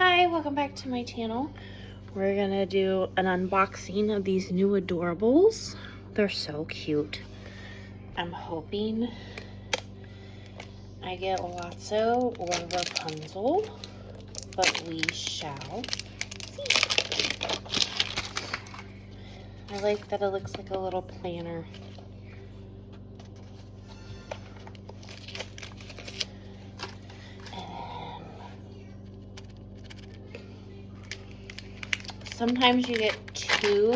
Hi, welcome back to my channel. We're gonna do an unboxing of these new adorables. They're so cute. I'm hoping I get Lotso or Rapunzel, but we shall see. I like that it looks like a little planner. Sometimes you get 2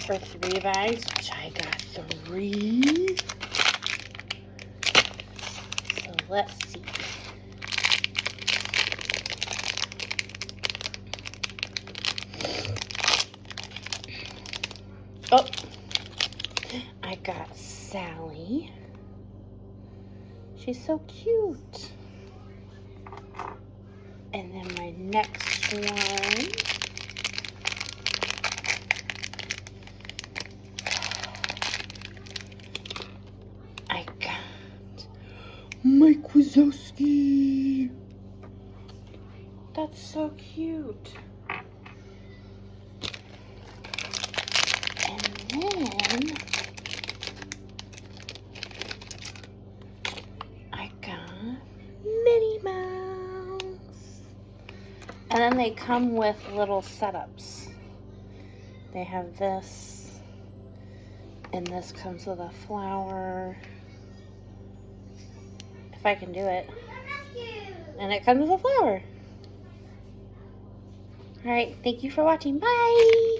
or 3 bags, which I got 3. So let's see. Oh, I got Sally. She's so cute. And then my next one. I got Mike Wazowski. That's so cute. And then I got Minnie Mouse. And then they come with little setups. They have this, and this comes with a flower. If I can do it. And it comes with a flower. Alright, thank you for watching. Bye!